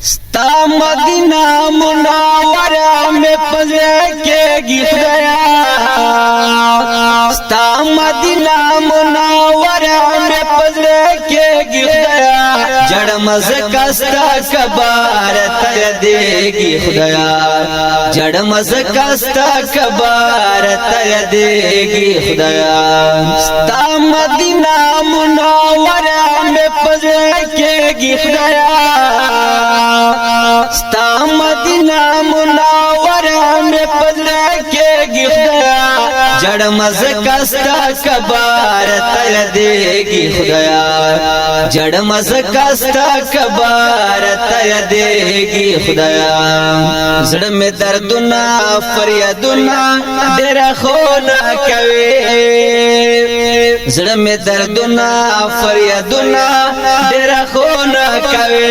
स्ता Medina Munawwara में पज़ेगी खुदाया, स्ता Medina Munawwara में पज़ेगी खुदाया, जड़ मज़े कस्ता कबार तय देगी खुदाया, जड़ मज़े कस्ता कबार तय देगी खुदाया। स्ता मदीना मुनव्वरा में पज़ेगी खुदाया, स्ता मदीना मुनव्वरा में पज़ेगी खुदाया, जड़ मज़े कस्ता कबार तय देगी खुदाया, जड़ मज़े कस्ता कबार तय देगी खुदाया। जड़ में दर्दुना फरियादुना डेरा खोना कवे, जड़ में दर्दुना फरियादुना डेरा खोना कवे,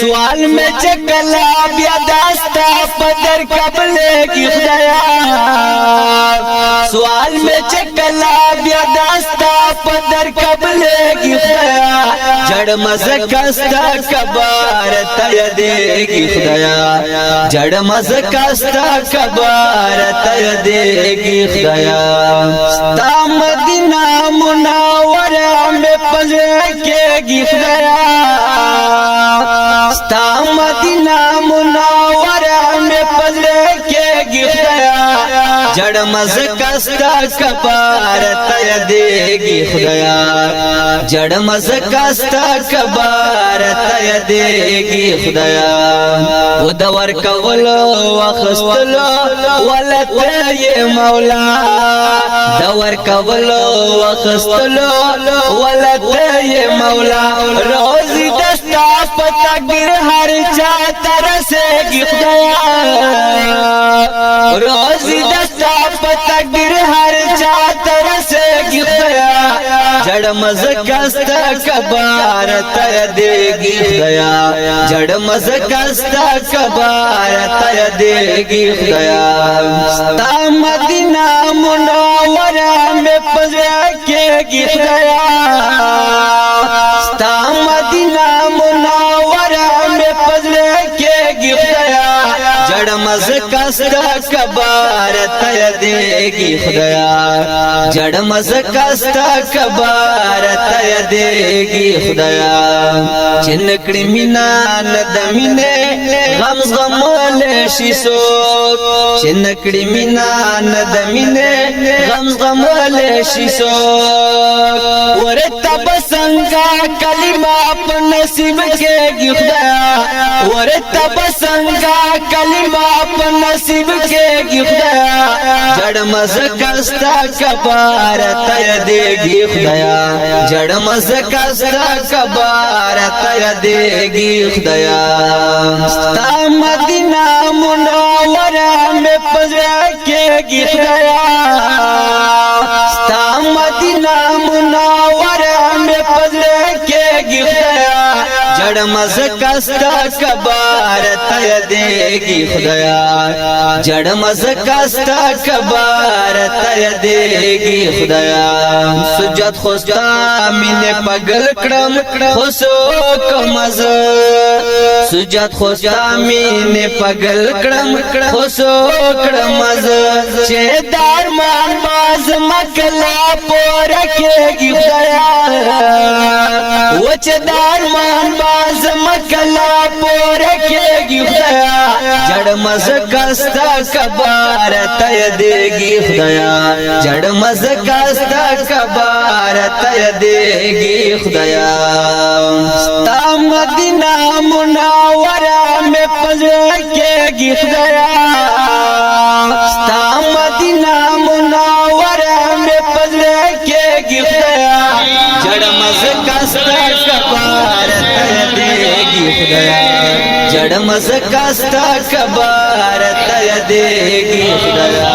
सवाल में चकला बिया दास्ता पदर कबले की खुदाया, सवाल में चकला बिया दास्ता पदर कबले की खुदाया, जड़ मज़े कस्ता कबार तय देगी खुदाया, जड़ मज़े कस्ता कबार तय देगी खुदाया। स्ता मदीना मुनव्वरा में पज़ेगी खुदाया, स्ता मदीना मुनव्वरा में पज़ेगी खुदाया, जड़ मज़े कस्ता कबार तय देगी खुदाया, जड़ मज़े कस्ता कबार तय देगी खुदाया। वो दवर कवलो वखस्तलो वलत ये मौला, दवर कवलो वखस्तलो वलत ये मौला, रोज़ी दस्ता पतगिर हर चा तरसेगी खुदाया, रोज़ी दस्ता पतगिर हर चा तरसेगी खुदाया, जड़ मज़े कस्ता कबार तय देगी खुदाया, जड़ मज़े कस्ता कबार तय देगी खुदाया। स्ता मदीना मुनव्वरा में पज़ेगी खुदाया, स्ता मदीना मुनव्वरा में पज़ेगी खुदाया, जड़ मज़े कस्ता कबार तय देगी खुदाया, जड़ मज़े कस्ता कबार तय देगी खुदाया। चिनकड़ी मीना नदमिने गम गमले शीशो, चिनकड़ी मीना नदमिने गम गमले शीशो, और तब संगा कलिमा अपन नसीब के खुदाया, और तब संगा कलिमा अपन नसीब के खुदाया, जड़ मज़े कस्ता कबार तय देगी खुदाया, जड़ मज़े कस्ता कबार तय देगी खुदाया। स्ता मदीना मुनव्वरा में पज़ेगी खुदाया, स्ता मदीना मुनव्वरा में पज़ेगी खुदाया, जड़ मज़े कस्ता कबार तय देगी खुदाया, जड़ मज़े कस्ता कबार तय देगी खुदाया। सुजद खुस्ता मीने पगल क्रम खुशो कमज़, सुजद खुस्ता मीने पगल क्रम खुशो क्रमज़, चेदार मान बाज मकला पोर केगी खुदाया, वो चेदार मान बाज मकला पोर केगी खुदाया, जड़ मज़े कस्ता कबार तय देगी खुदाया, जड़ मज़े कस्ता कबार तय देगी खुदाया। स्ता मदीना मुनव्वरा में पज़ेगी खुदाया, स्ता मदीना मुनव्वरा में पज़ेगी खुदाया, जड़ मज़े कस्ता कबार तय देगी खुदाया, जड़ मज़े कस्ता कबार तय देगी खुदाया।